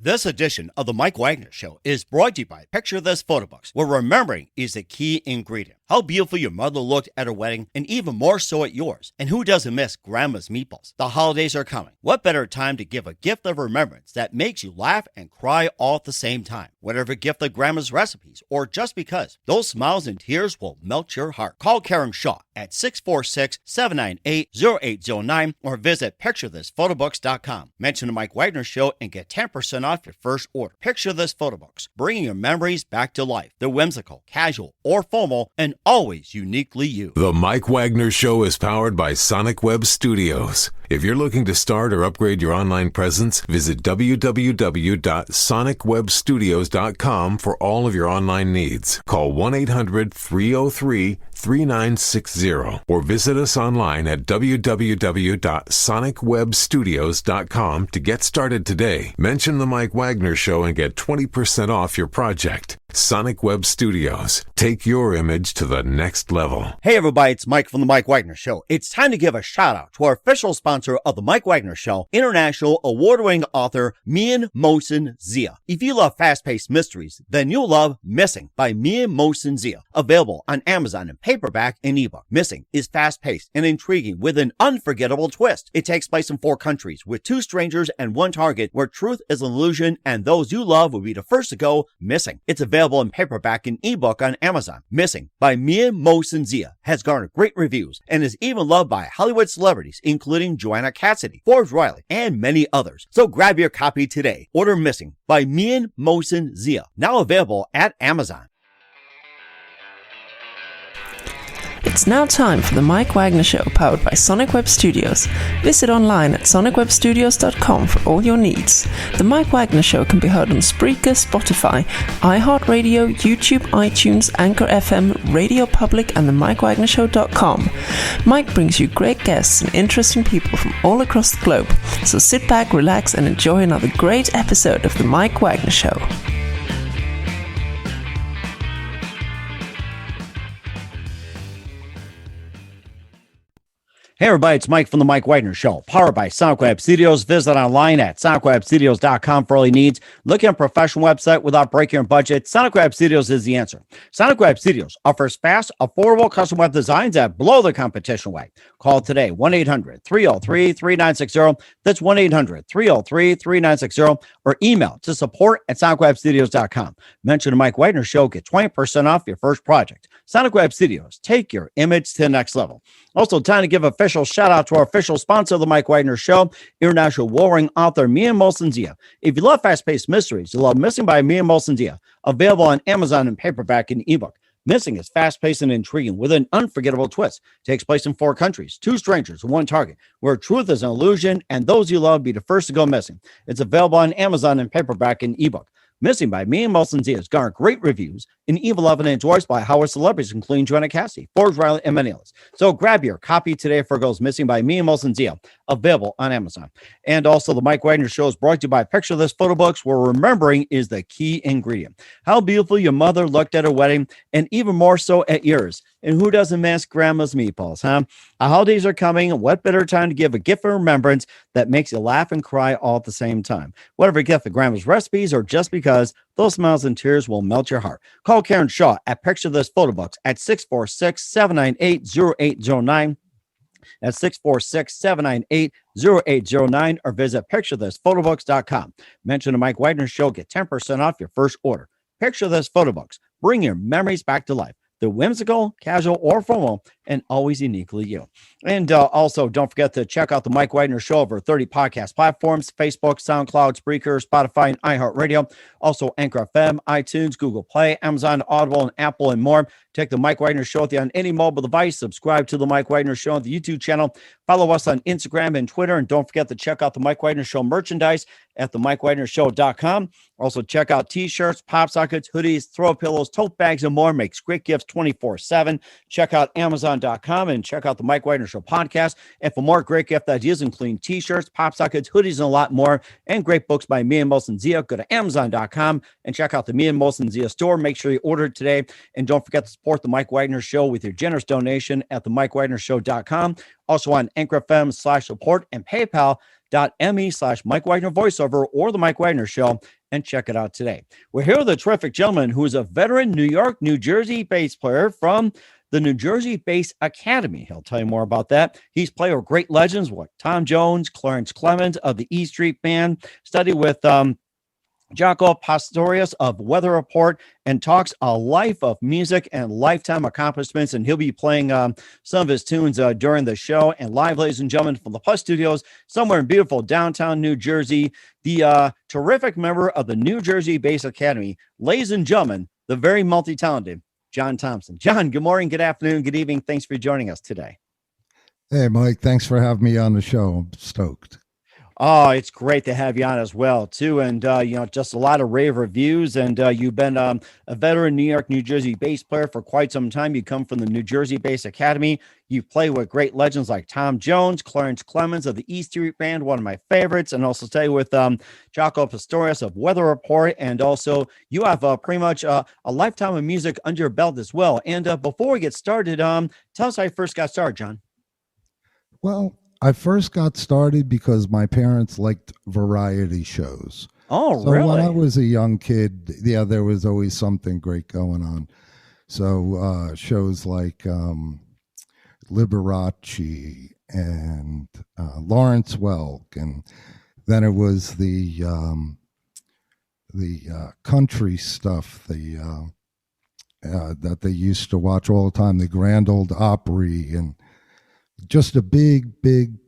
This edition of the Mike Wagner Show is brought to you by Picture This Photo Books, where remembering is the key ingredient. How beautiful your mother looked at her wedding, and even more so at yours. And who doesn't miss Grandma's meatballs? The holidays are coming. What better time to give a gift of remembrance that makes you laugh and cry all at the same time? Whatever gift of Grandma's recipes, or just because, those smiles and tears will melt your heart. Call Karen Shaw at 646-798-0809 or visit picturethisphotobooks.com. Mention the Mike Wagner Show and get 10% off your first order. Picture This Photo Books, bringing your memories back to life. They're whimsical, casual, or formal, and always uniquely you. The Mike Wagner Show is powered by Sonic Web Studios. If you're looking to start or upgrade your online presence, visit www.sonicwebstudios.com for all of your online needs. Call 1-800-303-3960 or visit us online at www.sonicwebstudios.com to get started today. Mention the Mike Wagner Show and get 20% off your project. Sonic Web Studios. Take your image to the next level. Hey everybody, it's Mike from the Mike Wagner Show. It's time to give a shout out to our official sponsor of the Mike Wagner Show, international award-winning author Mian Mohsen Zia. If you love fast-paced mysteries, then you'll love Missing by Mian Mohsen Zia. Available on Amazon in paperback and ebook. Missing is fast-paced and intriguing with an unforgettable twist. It takes place in 4 countries with 2 strangers and 1 target where truth is an illusion and those you love will be the first to go missing. It's available in paperback and ebook on Amazon. Missing by Mian Mohsen Zia has garnered great reviews and is even loved by Hollywood celebrities including Joanna Cassidy, Forbes Riley, and many others. So grab your copy today. Order Missing by Mian Mohsen Zia, now available at Amazon. It's now time for the Mike Wagner Show, powered by Sonic Web Studios. Visit online at sonicwebstudios.com for all your needs. The Mike Wagner Show can be heard on Spreaker, Spotify, iHeartradio, YouTube, iTunes, Anchor FM, Radio Public, and the MikeWagnerShow.com. Mike brings you great guests and interesting people from all across the globe. So sit back, relax, and enjoy another great episode of the Mike Wagner Show. Hey everybody, it's Mike from the Mike Wagner Show, powered by Sonic Web Studios. Visit online at sonicwebstudios.com for all your needs. Looking at a professional website without breaking your budget? Sonic Web Studios is the answer. Sonic Web Studios offers fast, affordable custom web designs that blow the competition away. Call today, 1-800-303-3960. That's 1-800-303-3960. Or email to support@sonicwebstudios.com. Mention the Mike Wagner Show, get 20% off your first project. Sonic Web Studios, take your image to the next level. Also, time to give official shout out to our official sponsor of the Mike Wagner Show, international warring author Mian Mohsen Zia. If you love fast-paced mysteries, you'll love Missing by Mian Mohsen Zia, available on Amazon in paperback and ebook. Missing is fast-paced and intriguing with an unforgettable twist. Takes place in 4 countries, 2 strangers, 1 target, where truth is an illusion and those you love be the first to go missing. It's available on Amazon in paperback and ebook. Missing by Mian Mohsen Zia has garnered great reviews and even loved and enjoyed by Howard celebrities, including Joanna Cassidy, Forbes Riley, and many others. So grab your copy today for Goes Missing by Mian Mohsen Zia, available on Amazon. And also, the Mike Wagner Show is brought to you by Picture This Photo Books, where remembering is the key ingredient. How beautiful your mother looked at her wedding, and even more so at yours. And who doesn't miss Grandma's meatballs, huh? The holidays are coming, and what better time to give a gift of remembrance that makes you laugh and cry all at the same time? Whatever gift of Grandma's recipes or just because, those smiles and tears will melt your heart. Call Karen Shaw at Picture This Photo Books at 646-798-0809. That's 646-798-0809 or visit picturethisphotobooks.com. Mention the Mike Wagner Show, get 10% off your first order. Picture This Photo Books. Bring your memories back to life. They're whimsical, casual, or formal, and always uniquely you. And also, don't forget to check out the Mike Wagner Show over 30 podcast platforms: Facebook, SoundCloud, Spreaker, Spotify, and iHeartradio. Also, Anchor FM, iTunes, Google Play, Amazon, Audible, and Apple, and more. Take the Mike Wagner Show with you on any mobile device. Subscribe to the Mike Wagner Show on the YouTube channel. Follow us on Instagram and Twitter. And don't forget to check out the Mike Wagner Show merchandise at themikewagnershow.com. Also, check out t-shirts, pop sockets, hoodies, throw pillows, tote bags, and more. Makes great gifts 24/7. Check out Amazon.com and check out the Mike Wagner Show podcast. And for more great gift ideas, including t-shirts, pop sockets, hoodies, and a lot more, and great books by Mian Mohsen Zia, go to Amazon.com and check out the Mian Mohsen Zia store. Make sure you order it today. And don't forget to support the Mike Wagner Show with your generous donation at themikewagnershow.com. Also on Anchor FM /support and PayPal. youtube.me/Mike Wagner voiceover or the Mike Wagner Show, and check it out today. We're here with a terrific gentleman who is a veteran New York, New Jersey bass player from the New Jersey Bass Academy. He'll tell you more about that. He's played with great legends like Tom Jones, Clarence Clemons of the E Street Band, studied with Jacopastorius of Weather Report, and talks a life of music and lifetime accomplishments. And he'll be playing some of his tunes during the show and live, ladies and gentlemen, from the Plus Studios somewhere in beautiful downtown New Jersey. The terrific member of the New Jersey Bass Academy, ladies and gentlemen, the very multi-talented John Thompson. John, good morning, good afternoon, good evening. Thanks for joining us today. Hey, Mike, thanks for having me on the show. I'm stoked. Oh, it's great to have you on as well, too. And, just a lot of rave reviews. And you've been a veteran New York, New Jersey bass player for quite some time. You come from the New Jersey Bass Academy. You've played with great legends like Tom Jones, Clarence Clemons of the E Street Band, one of my favorites, and also stay with Jacopastorius of Weather Report. And also you have pretty much a lifetime of music under your belt as well. And before we get started, tell us how you first got started, John. Well, I first got started because my parents liked variety shows. Oh, so really? When I was a young kid, yeah, there was always something great going on. So shows like Liberace and Lawrence Welk, and then it was the country stuff, that they used to watch all the time, the Grand Ole Opry, and just a big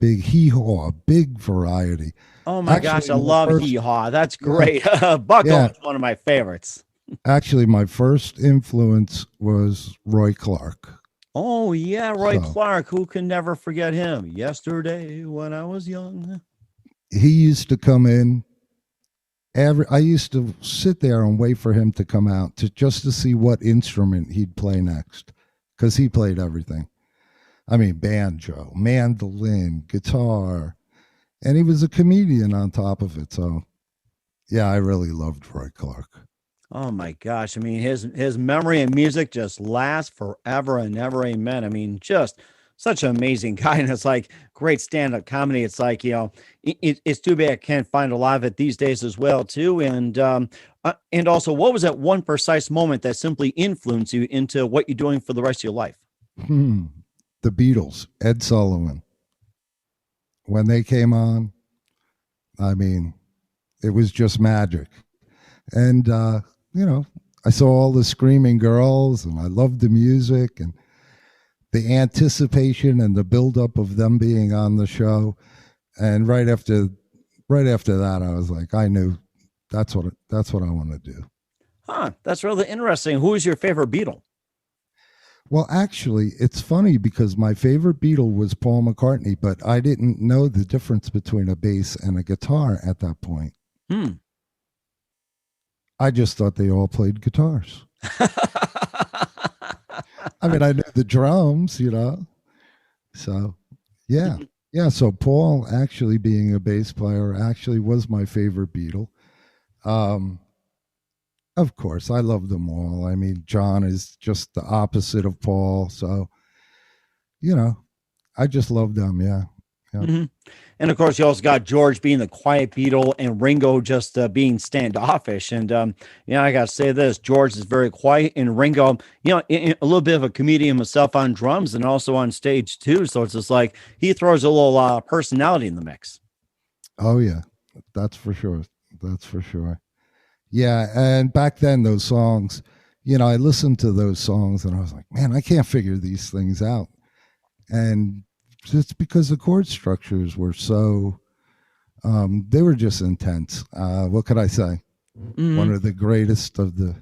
hee-haw, big variety. Oh my gosh, I love hee-haw. That's great. Buckle is one of my favorites. Actually, my first influence was Roy Clark. Oh yeah, Roy Clark. Who can never forget him? Yesterday when I was young. He used to come in. I used to sit there and wait for him to come out just to see what instrument he'd play next, because he played everything. I mean, banjo, mandolin, guitar, and he was a comedian on top of it. So, yeah, I really loved Roy Clark. Oh my gosh. I mean, his memory and music just lasts forever and ever. Amen. I mean, just such an amazing guy. And it's like great stand-up comedy. It's like, it's too bad I can't find a lot of it these days as well, too. And also, what was that one precise moment that simply influenced you into what you're doing for the rest of your life? The Beatles, Ed Sullivan. When they came on, I mean, it was just magic. And, I saw all the screaming girls, and I loved the music and the anticipation and the buildup of them being on the show. And right after that, I was like, I knew that's what I want to do. Huh, that's really interesting. Who is your favorite Beatle? Well, actually, it's funny because my favorite Beatle was Paul McCartney, but I didn't know the difference between a bass and a guitar at that point. I just thought they all played guitars. I mean, I knew the drums, So, yeah. Yeah, so Paul actually being a bass player actually was my favorite Beatle. Of course, I love them all. I mean, John is just the opposite of Paul. So, I just love them. Yeah. Mm-hmm. And of course, you also got George being the quiet Beatle and Ringo just being standoffish. And, I got to say this, George is very quiet, and Ringo, a little bit of a comedian himself on drums and also on stage too. So it's just like he throws a little personality in the mix. Oh, yeah, that's for sure. Yeah, and back then, those songs, I listened to those songs and I was like, man, I can't figure these things out. And it's because the chord structures were so, they were just intense. What could I say? Mm-hmm. One of the greatest of the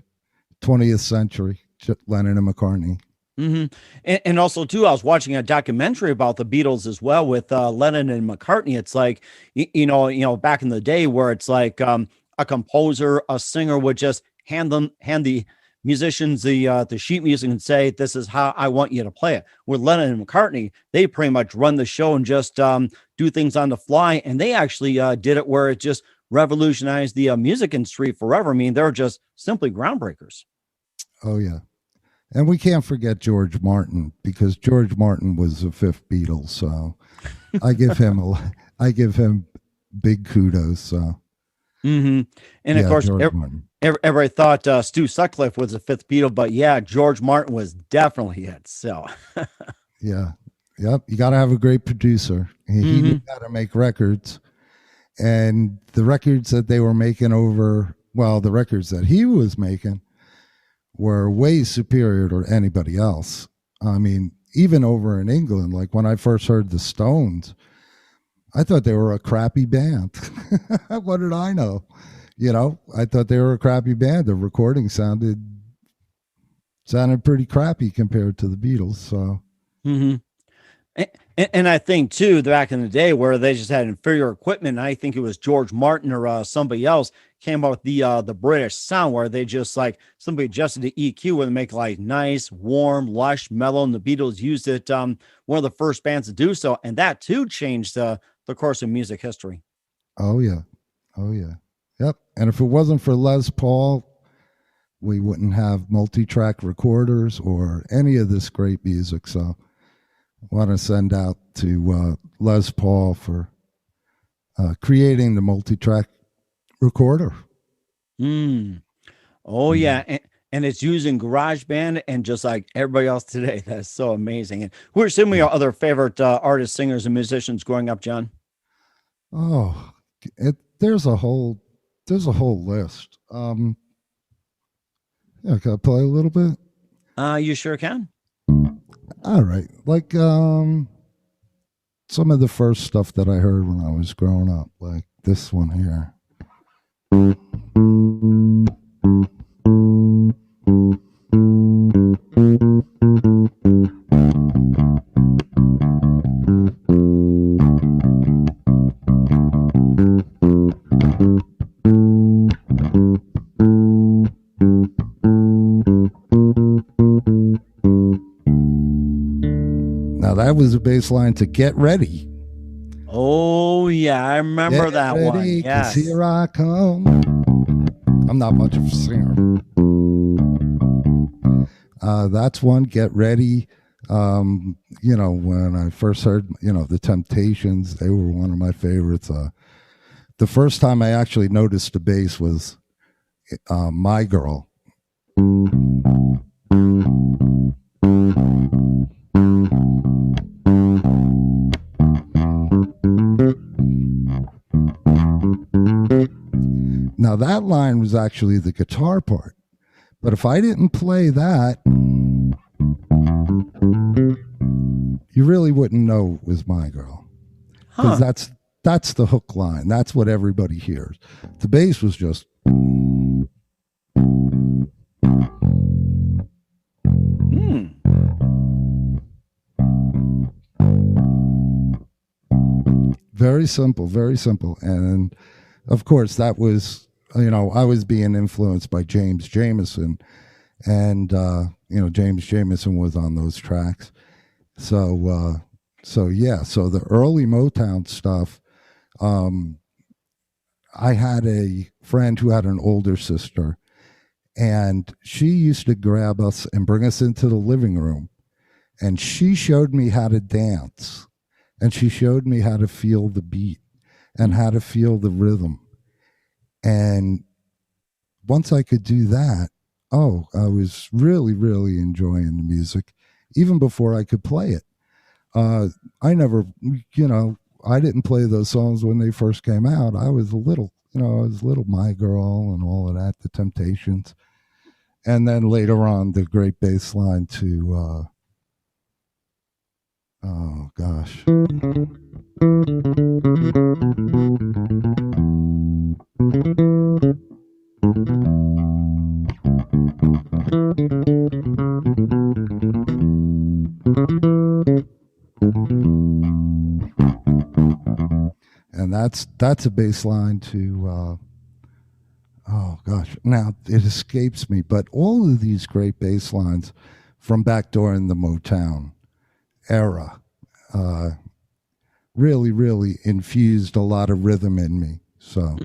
20th century, Lennon and McCartney. Mm-hmm. And also, too, I was watching a documentary about the Beatles as well with Lennon and McCartney. It's like, back in the day where it's like, a composer, a singer would just hand the musicians the sheet music and say, this is how I want you to play it. With Lennon and McCartney, they pretty much run the show and just do things on the fly. And they actually did it where it just revolutionized the music industry forever. I mean, they're just simply groundbreakers. Oh, yeah. And we can't forget George Martin, because George Martin was the fifth Beatle. So I give him big kudos. So, And of course, George Martin. everybody thought Stu Sutcliffe was the fifth Beatle, but yeah, George Martin was definitely it. So, Yeah. Yep. You got to have a great producer. He knew how to make records. And the records that they were making the records that he was making were way superior to anybody else. I mean, even over in England, like when I first heard the Stones, I thought they were a crappy band. What did I know? I thought they were a crappy band. The recording sounded pretty crappy compared to the Beatles. So, and I think too, back in the day where they just had inferior equipment, I think it was George Martin or somebody else came up with the British sound, where they just like somebody adjusted the EQ and make like nice, warm, lush, mellow. And the Beatles used it. One of the first bands to do so, and that too changed the course of music history. Oh yeah, yep. And if it wasn't for Les Paul, we wouldn't have multi-track recorders or any of this great music. So I want to send out to Les Paul for creating the multi-track recorder. Oh yeah, and it's using GarageBand and just like everybody else today. That's so amazing. And who are some of your other favorite artists, singers, and musicians growing up, John? Oh, there's a whole list. Can I play a little bit? You sure can. All right. Like some of the first stuff that I heard when I was growing up, like this one here. Now that was a bass line to Get Ready. Oh yeah, I remember that one. Yes. Here I come. I'm not much of a singer. That's one. Get Ready. When I first heard, the Temptations, they were one of my favorites. The first time I actually noticed the bass was My Girl. Now that line was actually the guitar part, but if I didn't play that, you really wouldn't know it was My Girl, because that's the hook line. That's what everybody hears. The bass was just very simple. And of course that was, I was being influenced by James Jamerson, and James Jamerson was on those tracks. So the early Motown stuff, I had a friend who had an older sister, and she used to grab us and bring us into the living room, and she showed me how to dance, and she showed me how to feel the beat and how to feel the rhythm. And once I could do that, I was really, really enjoying the music, even before I could play it. I didn't play those songs when they first came out. I was a little My Girl and all of that, the Temptations. And then later on, the great bass line to, oh gosh. And that's a bass line to oh gosh, now it escapes me, but all of these great bass lines from back during the Motown era really, really infused a lot of rhythm in me. So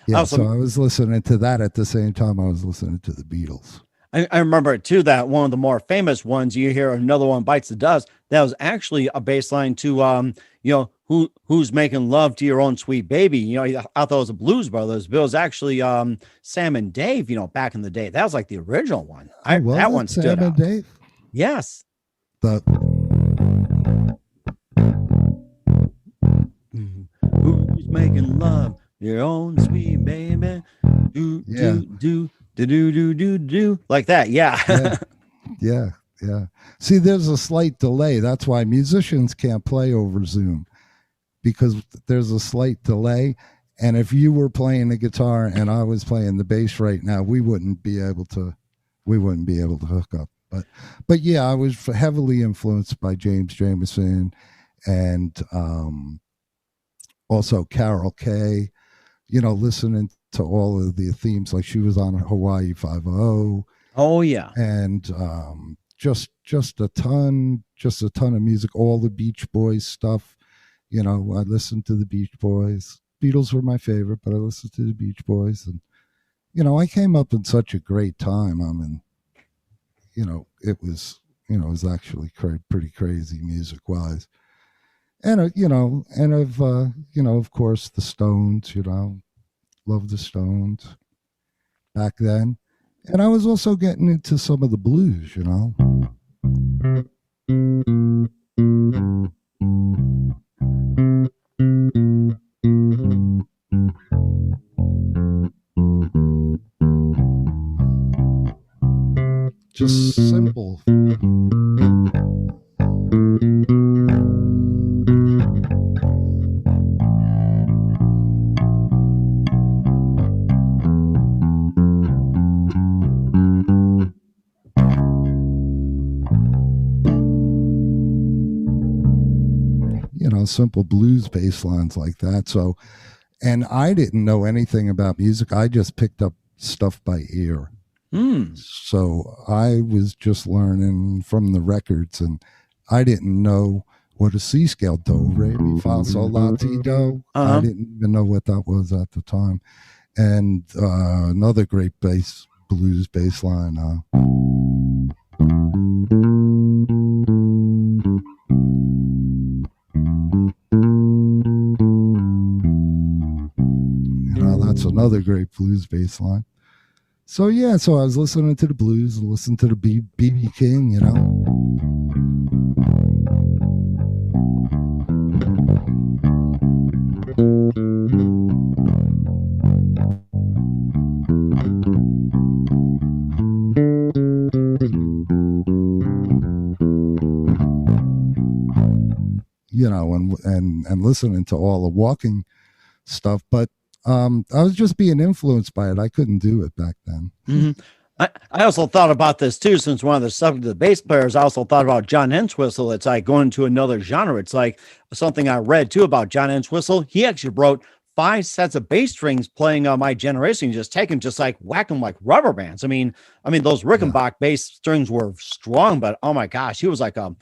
yeah, so I was listening to that at the same time I was listening to the Beatles. I remember too that one of the more famous ones, you hear Another One Bites the Dust, that was actually a bass line to who's making love to your own sweet baby. You know, I thought it was the Blues Brothers, but it was actually Sam and Dave. You know, back in the day, that was like the original one. That one stood Sam out. and Dave? Yes. The Who's making love your own sweet baby? Do do like that. Yeah. Yeah. See, there's a slight delay. That's why musicians can't play over Zoom, because there's a slight delay. And if you were playing the guitar and I was playing the bass right now, we wouldn't be able to hook up. But yeah, I was heavily influenced by James Jamerson and also Carol Kay, you know, listening to all of the themes. Like she was on Hawaii 5-0. Oh yeah. And just a ton of music, all the Beach Boys stuff. You know, I listened to the Beach Boys. Beatles were my favorite, but I listened to the Beach Boys. And, you know, I came up in such a great time. I mean, you know, it was actually pretty crazy music wise. And, you know, of course, the Stones, you know, loved the Stones back then. And I was also getting into some of the blues, you know. Just simple. Simple blues bass lines like that. So, and I didn't know anything about music. I just picked up stuff by ear. So I was just learning from the records, and I didn't know what a C scale, do, re, mi, fa, sol, la, ti, do. I didn't even know what that was at the time. And another great blues bass line. That's another great blues bass line. So yeah, so I was listening to the blues and listening to the B.B. King, you know. You know, and listening to all the walking stuff, but I was just being influenced by it. I couldn't do it back then. Mm-hmm. I also thought about this too, since one of the subject of the bass players. I also thought about John Entwistle. It's like going into another genre. It's like something I read too about John Entwistle. He actually wrote 5 sets of bass strings playing My Generation, just taking, just like whacking like rubber bands. I mean, those Rickenbach bass strings were strong, but oh my gosh, he was a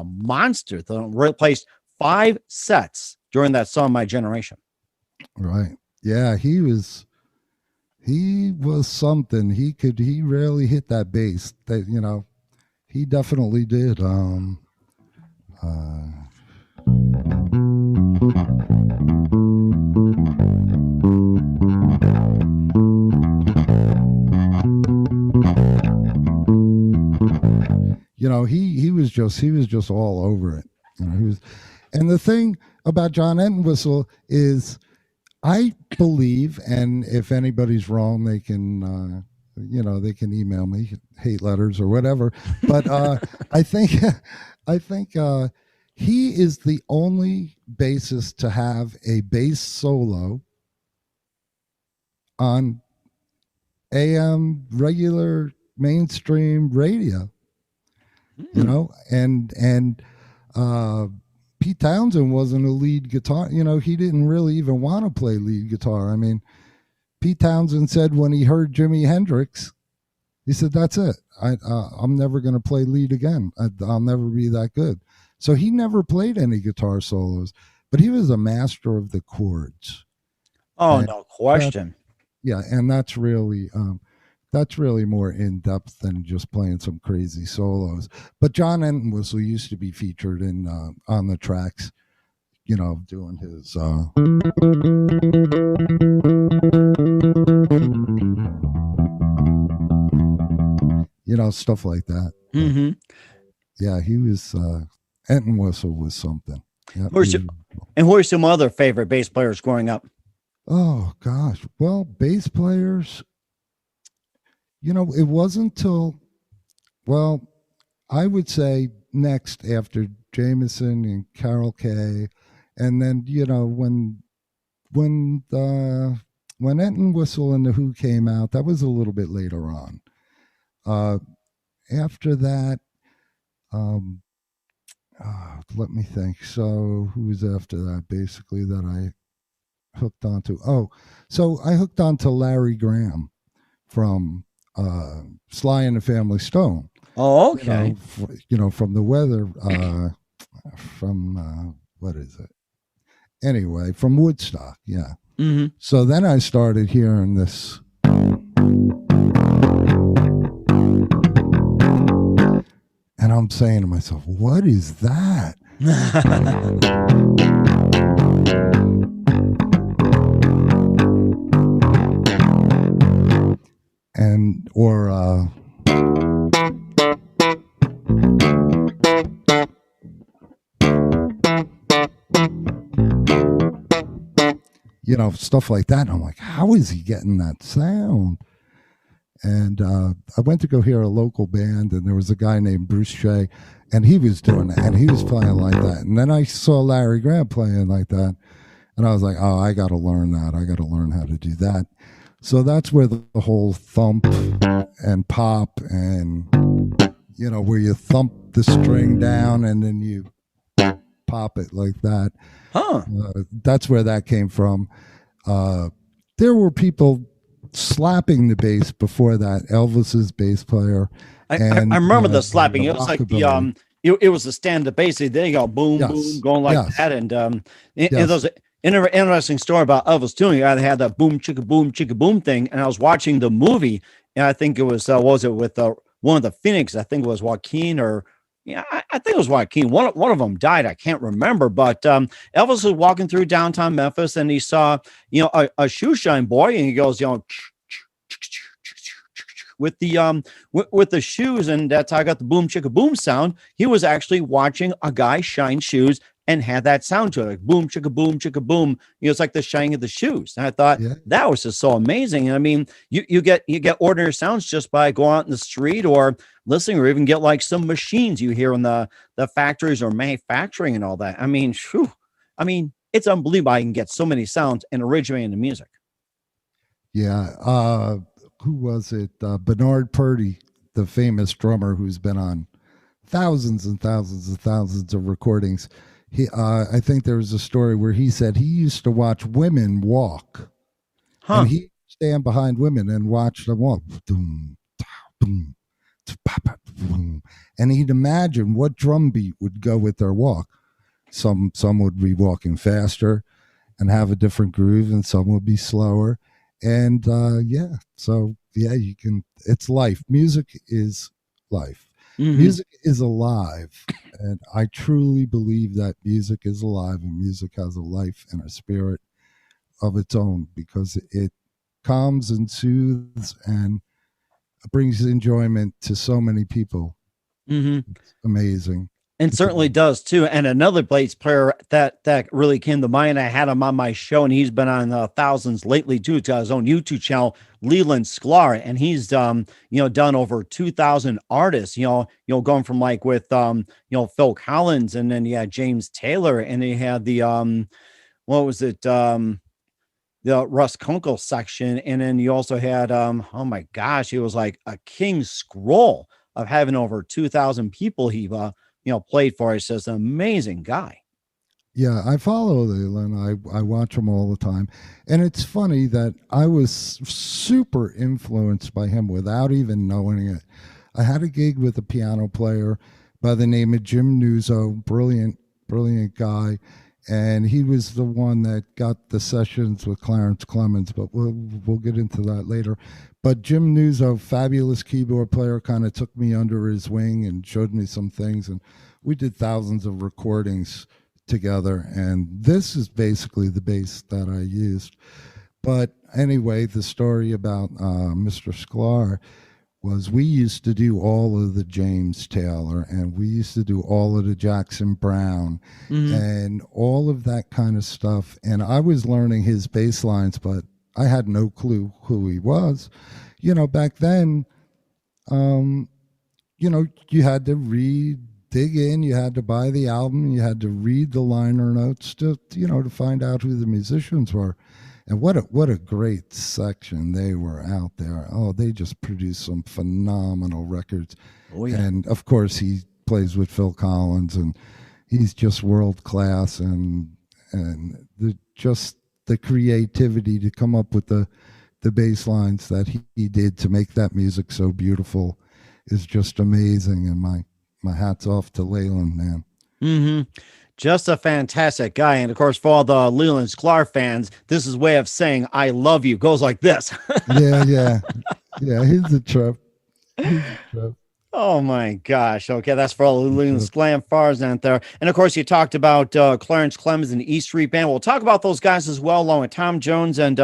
monster that replaced 5 sets during that song, My Generation. Right. Yeah, he was something. He rarely hit that bass. That, you know, he definitely did. You know, he was just all over it. You know, and the thing about John Entwistle is, I believe, and if anybody's wrong, they can, they can email me, hate letters or whatever. But I think he is the only bassist to have a bass solo on AM regular mainstream radio. You know, and Pete Townsend wasn't a lead guitar. You know, he didn't really even want to play lead guitar. I mean, Pete Townsend said when he heard Jimi Hendrix, he said, "That's it. I'm never going to play lead again. I'll never be that good." So he never played any guitar solos, but he was a master of the chords. Oh, no question. And that's really more in depth than just playing some crazy solos. But John Entwistle used to be featured in on the tracks doing his stuff like that. Mm-hmm. Yeah, he was Entwistle was something. Yeah, who are some other favorite bass players growing up? Oh gosh, well, bass players. It wasn't till, well, I would say next after Jameson and Carol Kay, and then when Entwistle and the Who came out, that was a little bit later on. After that, let me think. So who was after that? Basically, that I hooked onto. Oh, so I hooked onto Larry Graham from Sly and the Family Stone. Oh, okay. From the weather, from what is it? Anyway, from Woodstock, yeah. Mm-hmm. So then I started hearing this. And I'm saying to myself, what is that? And, or, stuff like that. And I'm like, how is he getting that sound? And I went to go hear a local band, and there was a guy named Bruce Shea, and he was doing that, and he was playing like that. And then I saw Larry Graham playing like that, and I was like, oh, I got to learn that. I got to learn how to do that. So that's where the whole thump and pop and, where you thump the string down and then you pop it like that. Huh. That's where that came from. There were people slapping the bass before that. Elvis's bass player. I remember the slapping. It was like it was the stand-up bass. There you go, boom, boom, going like that. And there was an interesting story about Elvis doing it. I had that boom, chicka boom thing, and I was watching the movie, and I think it was with one of the Phoenix? I think it was Joaquin or. Yeah, I think it was Joaquin. One of them died. I can't remember, but Elvis was walking through downtown Memphis, and he saw, a shoe shine boy, and he goes, with the shoes, and that's how I got the boom chicka boom sound. He was actually watching a guy shine shoes and had that sound to it, like boom chicka boom. It's like the shining of the shoes. And I thought that was just so amazing. I mean, you get ordinary sounds just by going out in the street or listening, or even get like some machines you hear in the factories or manufacturing and all that. I mean, it's unbelievable. I can get so many sounds and originate into music. Yeah. Who was it? Bernard Purdy, the famous drummer who's been on thousands and thousands and thousands of recordings. I think there was a story where he said he used to watch women walk. Huh. And he'd stand behind women and watch them walk. And he'd imagine what drum beat would go with their walk. Some would be walking faster and have a different groove, and some would be slower. And you can. It's life. Music is life. Mm-hmm. Music is alive, and I truly believe that music is alive, and music has a life and a spirit of its own, because it calms and soothes and brings enjoyment to so many people. Mm-hmm. It's amazing. And certainly does too. And another bass player that really came to mind, I had him on my show, and he's been on thousands lately too. To his own YouTube channel, Leland Sklar, and he's done over 2,000 artists. Going from like with Phil Collins, and then you had James Taylor, and he had the the Russ Kunkel section, and then you also had oh my gosh, it was like a king's scroll of having over 2,000 people he played for. He's just an amazing guy. Yeah, I follow Leland. I watch him all the time. And it's funny that I was super influenced by him without even knowing it. I had a gig with a piano player by the name of Jim Nuzzo, brilliant guy. And he was the one that got the sessions with Clarence Clemons, but we'll get into that later. But Jim Nuzzo, fabulous keyboard player, kind of took me under his wing and showed me some things. And we did thousands of recordings together, and this is basically the bass that I used. But anyway, the story about Mr. Sklar was we used to do all of the James Taylor, and we used to do all of the Jackson Brown, and all of that kind of stuff. And I was learning his bass lines, but I had no clue who he was. Back then, you had to dig in, you had to buy the album, you had to read the liner notes to find out who the musicians were. And what a great section they were out there. Oh, they just produced some phenomenal records. Oh, yeah. And of course he plays with Phil Collins, and he's just world class, and the creativity to come up with the bass lines that he did to make that music so beautiful is just amazing. And my hat's off to Leyland, man. Mm-hmm. Just a fantastic guy. And of course, for all the Leland Sklar fans, this is his way of saying I love you. Goes like this. Yeah. He's a trip. Oh my gosh. Okay, that's for all the Leland Sklar fans out there. And of course, you talked about Clarence Clemons and the E Street Band. We'll talk about those guys as well, along with Tom Jones and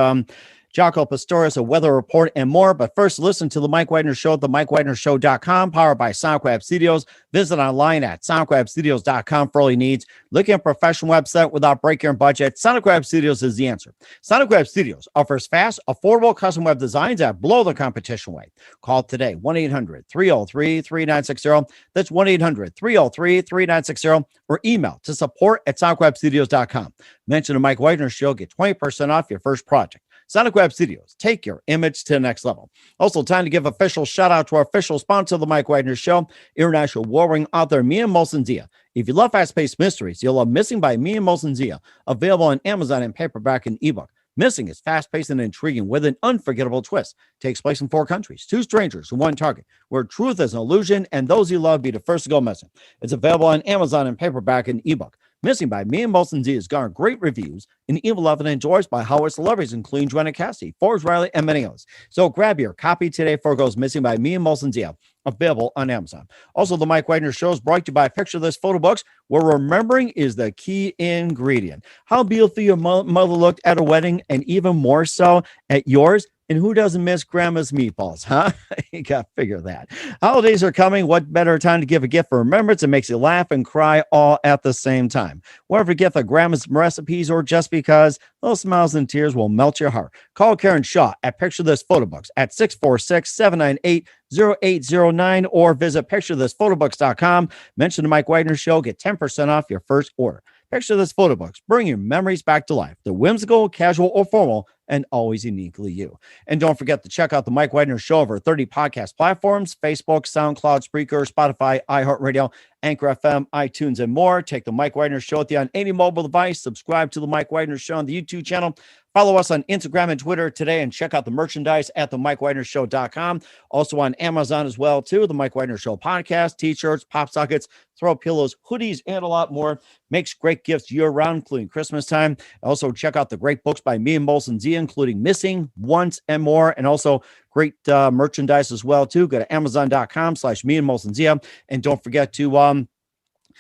Jacopastorius, a weather report, and more. But first, listen to The Mike Wagner Show at themikewagnershow.com, powered by SoundCloud Studios. Visit online at soundcloudstudios.com for all your needs. Looking at a professional website without breaking your budget? SoundCloud Studios is the answer. SoundCloud Studios offers fast, affordable custom web designs that blow the competition away. Call today, 1-800-303-3960. That's 1-800-303-3960. Or email to support@soundcloudstudios.com. Mention The Mike Wagner Show. Get 20% off your first project. Sonic Web Studios, take your image to the next level. Also, time to give official shout out to our official sponsor of The Mike Wagner Show, international warring author Mia Molson-Zia. If you love fast-paced mysteries, you'll love Missing by Mia Molson-Zia, available on Amazon in paperback and ebook. Missing is fast-paced and intriguing with an unforgettable twist. Takes place in 4 countries, 2 strangers and 1 target, where truth is an illusion and those you love be the first to go missing. It's available on Amazon in paperback and ebook. Missing by Mia Molson-Zia has garnered great reviews and even loved and enjoyed by Howard celebrities, including Joanna Cassidy, Forrest Riley, and many others. So grab your copy today before it goes missing by Mia Molson-Zia, available on Amazon. Also, The Mike Wagner Show is brought to you by Picture This Photo Books, where remembering is the key ingredient. How beautiful your mother looked at a wedding, and even more so at yours. And who doesn't miss grandma's meatballs, huh? You got to figure that. Holidays are coming. What better time to give a gift for remembrance that makes you laugh and cry all at the same time? Whatever gift of grandma's recipes or just because, those smiles and tears will melt your heart. Call Karen Shaw at Picture This Photo Books at 646-798-0809 or visit picturethisphotobooks.com. Mention The Mike Wagner Show. Get 10% off your first order. Picture This Photo Books, bring your memories back to life. They're whimsical, casual, or formal, and always uniquely you. And don't forget to check out The Mike Wagner Show over 30 podcast platforms: Facebook, SoundCloud, Spreaker, Spotify, iHeartRadio, Anchor FM, iTunes, and more. Take The Mike Wagner Show with you on any mobile device. Subscribe to The Mike Wagner Show on the YouTube channel. Follow us on Instagram and Twitter today, and check out the merchandise at themikewagnershow.com. Also on Amazon as well, too. The Mike Wagner Show podcast, t-shirts, pop sockets, throw pillows, hoodies, and a lot more. Makes great gifts year-round, including Christmas time. Also, check out the great books by Mia Molson-Zia, including Missing, Once, and more. And also great merchandise as well, too. Go to Amazon.com/Mia Molson-Zia. And don't forget to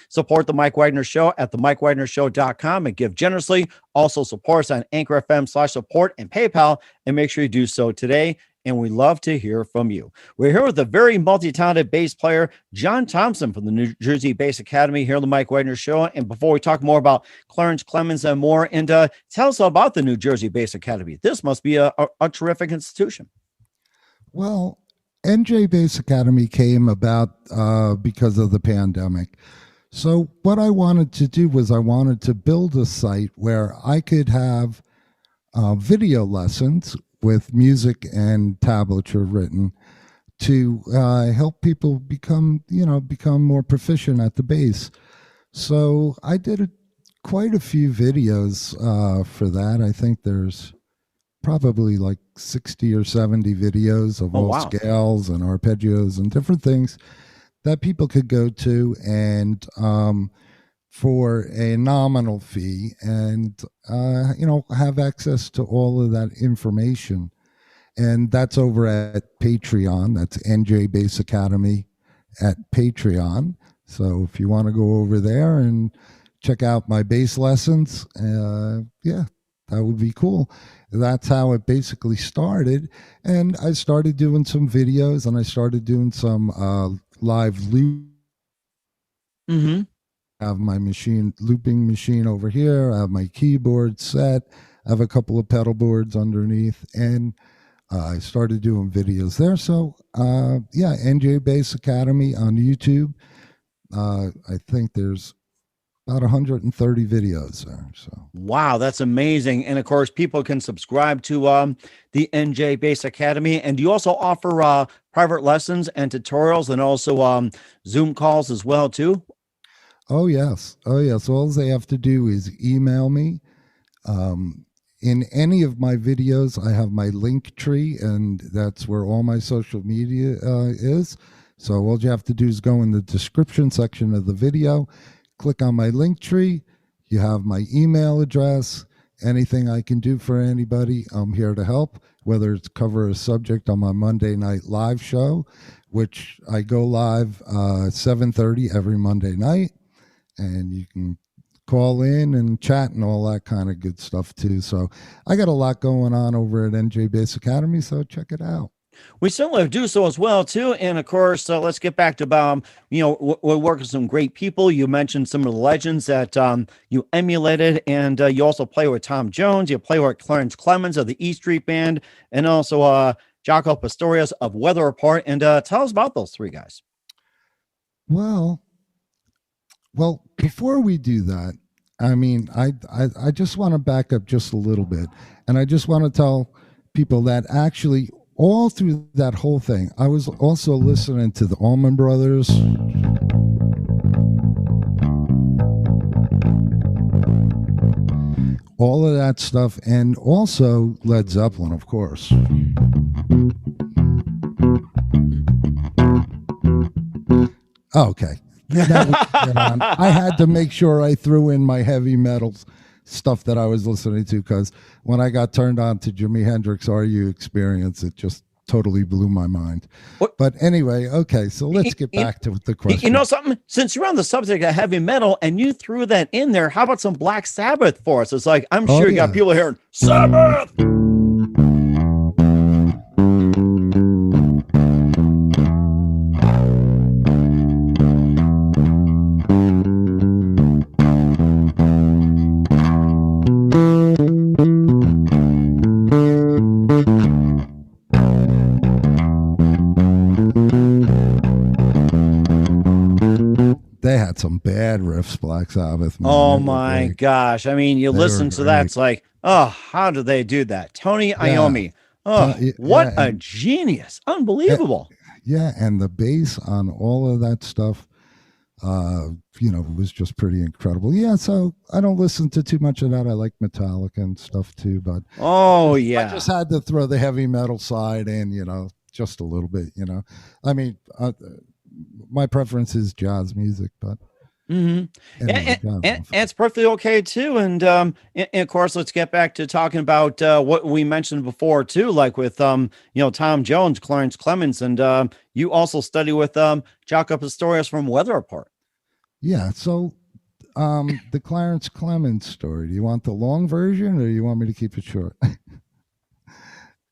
support The Mike Wagner Show at themikewagnershow.com and give generously. Also support us on Anchor FM/support and PayPal, and make sure you do so today. And we love to hear from you. We're here with a very multi-talented bass player, John Thompson from the New Jersey Bass Academy here on The Mike Wagner Show. And before we talk more about Clarence Clemons and more, and tell us about the New Jersey Bass Academy. This must be a terrific institution. Well, NJ Bass Academy came about because of the pandemic. So what I wanted to do was I wanted to build a site where I could have video lessons with music and tablature written to help people become more proficient at the bass. So I did quite a few videos for that. I think there's probably like 60 or 70 videos of all scales and arpeggios and different things that people could go to and for a nominal fee and have access to all of that information. And that's over at Patreon. That's NJ Bass Academy at Patreon. So if you want to go over there and check out my bass lessons. Yeah, that would be cool. That's how it basically started. And I started doing some videos, and I started doing some live loop. Mm-hmm. I have my looping machine over here. I have my keyboard set. I have a couple of pedal boards underneath, and I started doing videos there. So, yeah, NJ Bass Academy on YouTube. I think there's about 130 videos there. So Wow, that's amazing. And of course, people can subscribe to the NJ Bass Academy. And you also offer private lessons and tutorials, and also Zoom calls as well, too? Oh, yes. All they have to do is email me. In any of my videos, I have my link tree, and that's where all my social media is. So all you have to do is go in the description section of the video, click on my link tree. You have my email address. Anything I can do for anybody, I'm here to help, whether it's cover a subject on my Monday night live show, which I go live 7:30 every Monday night. And you can call in and chat and all that kind of good stuff too. So I got a lot going on over at NJ Bass Academy, so check it out. We certainly do so as well, too. And of course, let's get back to, we work with some great people. You mentioned some of the legends that you emulated, and you also play with Tom Jones. You play with Clarence Clemons of the estreetband, and also jacopastorius of Weather Report. And tell us about those three guys. Well, before we do that, I mean, I just want to back up just a little bit. And I just want to tell people that actually all through that whole thing, I was also listening to the Allman Brothers. All of that stuff. And also Led Zeppelin, of course. Okay. I had to make sure I threw in my heavy metal stuff that I was listening to, because when I got turned on to Jimi Hendrix RU Experience, it just totally blew my mind. What? But anyway, okay, so let's get back to the question. You know something? Since you're on the subject of heavy metal and you threw that in there, how about some Black Sabbath for us? It's like, I'm sure you got people hearing Sabbath. They had some bad riffs, Black Sabbath. Man. Oh my gosh. I mean, you listen to that, it's like, oh, how do they do that? Tony Iommi. Oh, what a genius. Unbelievable. Yeah, and the bass on all of that stuff, was just pretty incredible. Yeah, so I don't listen to too much of that. I like Metallica and stuff too, but I just had to throw the heavy metal side in, just a little bit, I mean, my preference is jazz music, but anyway, and it's perfectly okay too. And of course, let's get back to talking about what we mentioned before too, like with Tom Jones, Clarence Clemons, and you also study with Jacopastorius from Weather Report. Yeah, so the Clarence Clemons story. Do you want the long version, or you want me to keep it short?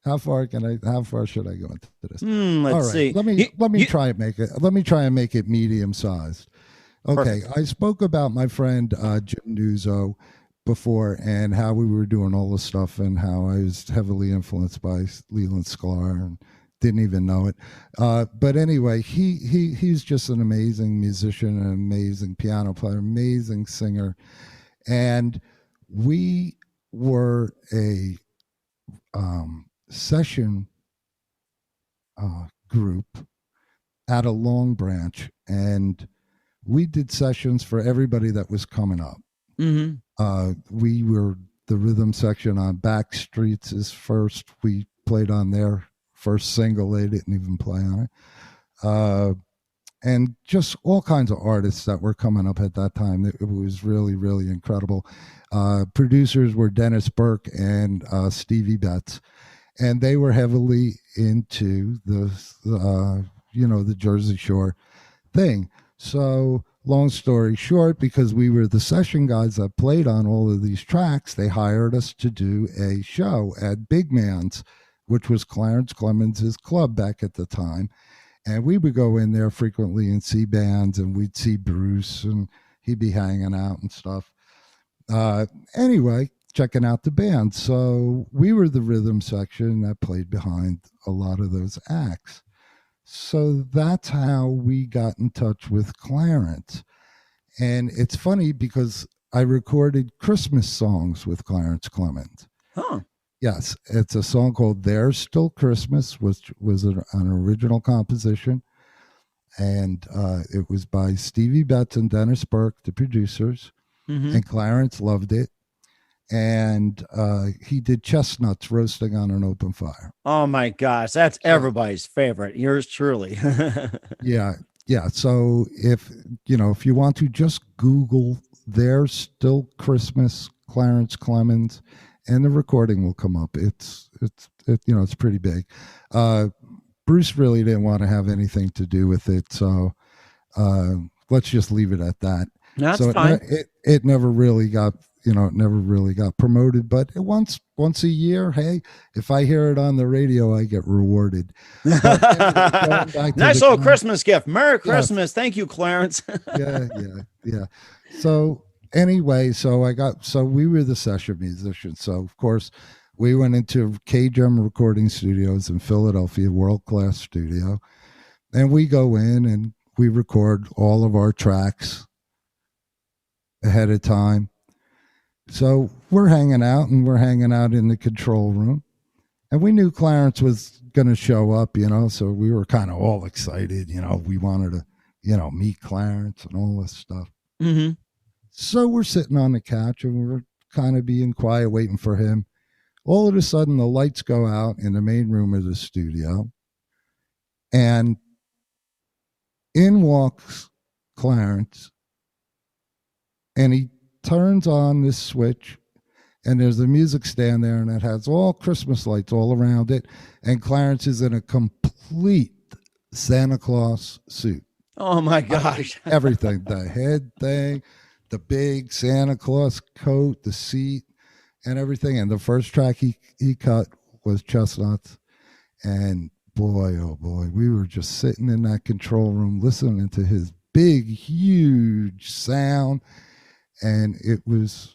How far should I go into this? Let's see. Let me try and make it medium sized. Okay. Perfect. I spoke about my friend Jim Nuzzo before, and how we were doing all this stuff, and how I was heavily influenced by Leland Sklar and didn't even know it. But anyway, he's just an amazing musician, an amazing piano player, amazing singer. And we were a session group at a Long Branch, and we did sessions for everybody that was coming up. We were the rhythm section on Backstreets is first. We played on their first single. They didn't even play on it. And just all kinds of artists that were coming up at that time. It was really, really incredible. Producers were Dennis Burke and Stevie Betts, and they were heavily into the Jersey Shore thing. So long story short, because we were the session guys that played on all of these tracks, they hired us to do a show at Big Man's, which was Clarence Clemons' club back at the time. And we would go in there frequently and see bands, and we'd see Bruce, and he'd be hanging out and stuff. Anyway, checking out the band. So we were the rhythm section that played behind a lot of those acts. So that's how we got in touch with Clarence. And it's funny because I recorded Christmas songs with Clarence Clemons. Huh. Yes, it's a song called There's Still Christmas, which was an original composition. And it was by Stevie Betts and Dennis Burke, the producers. Mm-hmm. And Clarence loved it. And he did chestnuts roasting on an open fire. Oh my gosh, that's everybody's favorite. Yours truly. Yeah. So if you want to, just Google There's Still Christmas, Clarence Clemons, and the recording will come up. It's pretty big. Bruce really didn't want to have anything to do with it, so let's just leave it at that. That's fine. It never really got promoted, but once a year, hey, if I hear it on the radio, I get rewarded. Anyway, nice little Christmas gift. Merry Christmas. Thank you, Clarence. Yeah. So anyway, so we were the session musicians. So of course we went into KGEM recording studios in Philadelphia, world-class studio, and we go in and we record all of our tracks ahead of time. So we're hanging out in the control room, and we knew Clarence was going to show up, so we were kind of all excited, we wanted to, meet Clarence and all this stuff. Mm-hmm. So we're sitting on the couch and we're kind of being quiet, waiting for him. All of a sudden, the lights go out in the main room of the studio, and in walks Clarence, and he turns on this switch, and there's a music stand there, and it has all Christmas lights all around it, and Clarence is in a complete Santa Claus suit. Oh my gosh. Everything, the head thing, the big Santa Claus coat, the seat, and everything. And the first track he cut was Chestnuts, and boy, oh boy, we were just sitting in that control room listening to his big, huge sound. And it was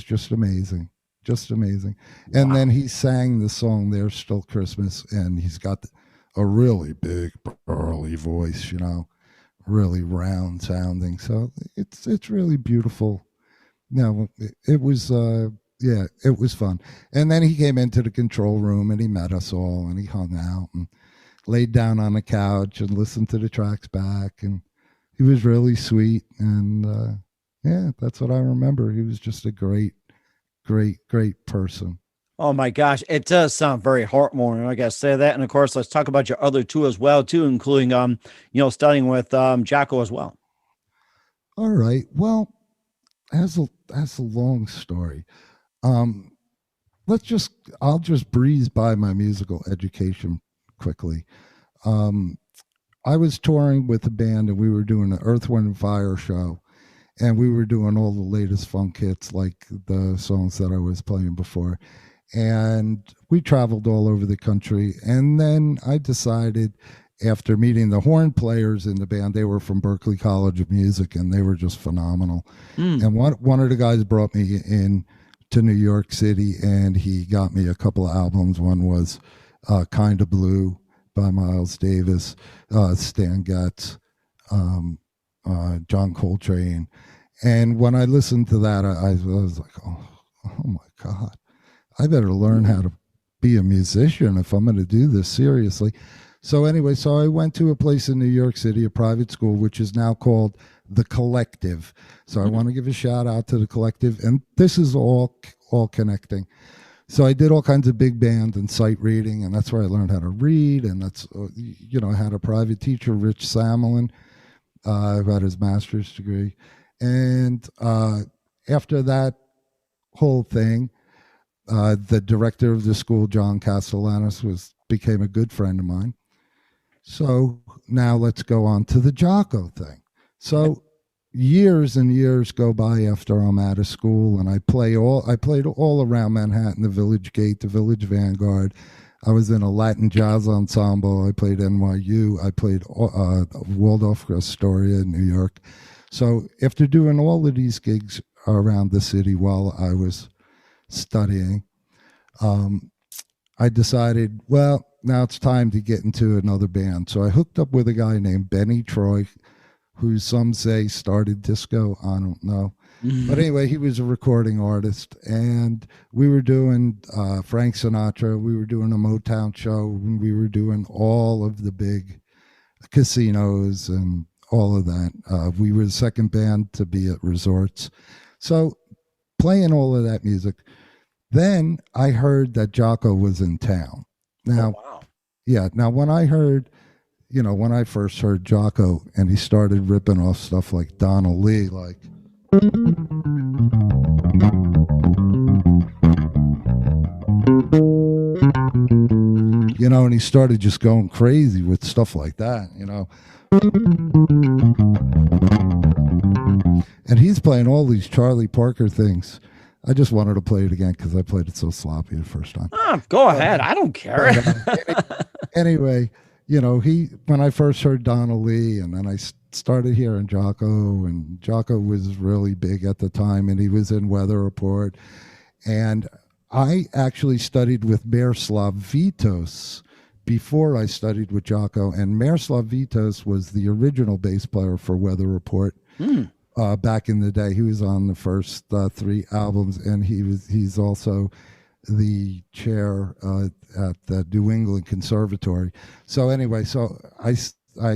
just amazing. And wow. Then he sang the song There's Still Christmas, and he's got a really big, burly voice, really round sounding. So it's really beautiful. No, it was it was fun. And then he came into the control room and he met us all, and he hung out and laid down on the couch and listened to the tracks back, and he was really sweet. And that's what I remember. He was just a great person. Oh my gosh, it does sound very heartwarming. I gotta say that. And of course, let's talk about your other two as well, too, including studying with Jacko as well. All right. Well, that's a long story. I'll just breeze by my musical education quickly. I was touring with a band, and we were doing an Earth, Wind, and Fire show. And we were doing all the latest funk hits, like the songs that I was playing before. And we traveled all over the country. And then I decided, after meeting the horn players in the band, they were from Berklee College of Music, and they were just phenomenal. And one of the guys brought me in to New York City, and he got me a couple of albums. One was Kinda Blue by Miles Davis, Stan Getz, John Coltrane. And when I listened to that, I was like, oh my God, I better learn how to be a musician if I'm going to do this seriously. So anyway, I went to a place in New York City, a private school, which is now called The Collective. So I want to give a shout out to The Collective. And this is all connecting. So I did all kinds of big band and sight reading, and that's where I learned how to read. And that's, I had a private teacher, Rich Samelin, who had his master's degree. And after that whole thing, the director of the school, John Castellanos, became a good friend of mine. So now let's go on to the Jocko thing. So years and years go by after I'm out of school, and I played all around Manhattan, the Village Gate, the Village Vanguard. I was in a Latin jazz ensemble. I played NYU. I played Waldorf Astoria in New York. So after doing all of these gigs around the city while I was studying, I decided, well, now it's time to get into another band. So I hooked up with a guy named Benny Troy, who some say started disco. I don't know. But anyway, he was a recording artist, and we were doing Frank Sinatra. We were doing a Motown show, and we were doing all of the big casinos and all of that. We were the second band to be at resorts. So playing all of that music. Then I heard that Jaco was in town. Now, yeah. Now, when I first heard Jaco and he started ripping off stuff like Donna Lee, like, and he started just going crazy with stuff like that, and he's playing all these Charlie Parker things. I just wanted to play it again because I played it so sloppy the first time. Go ahead. I don't care. Anyway, when I first heard Donna Lee, and then I started hearing Jaco, and Jaco was really big at the time, and he was in Weather Report. And I actually studied with Miroslav Vitos before I studied with Jaco, and Miroslav Vitos was the original bass player for Weather Report. Back in the day. He was on the first 3 albums, and he's also the chair at the New England Conservatory. So anyway, I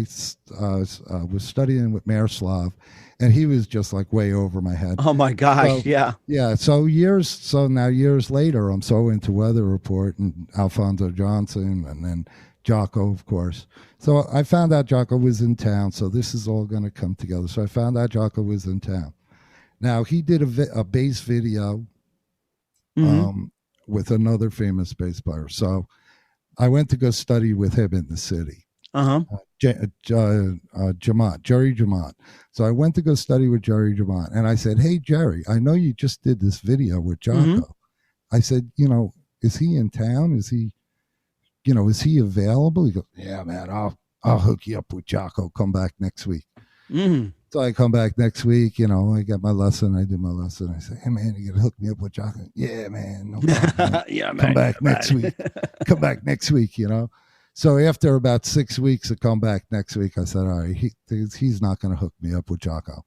was studying with Miroslav, and he was just like way over my head. Oh my gosh. Yeah. So now years later, I'm so into Weather Report and Alphonso Johnson, and then Jaco, of course. So I found out Jaco was in town, so this is all going to come together. So I found out Jaco was in town. Now, he did a bass video with another famous bass player. So I went to go study with him in the city. Jerry Jamont. So I went to go study with Jerry Jamont, and I said, "Hey, Jerry, I know you just did this video with Jaco." I said, is he in town? Is he available? He goes, "Yeah, man, I'll hook you up with Jaco. Come back next week." So I come back next week, I get my lesson. I do my lesson. I say, "Hey, man, you got to hook me up with Jaco." "Yeah, man, no problem, man. Yeah, man. Come back next week. Come back next week, So after about 6 weeks of come back next week, I said, all right, he's not going to hook me up with Jaco.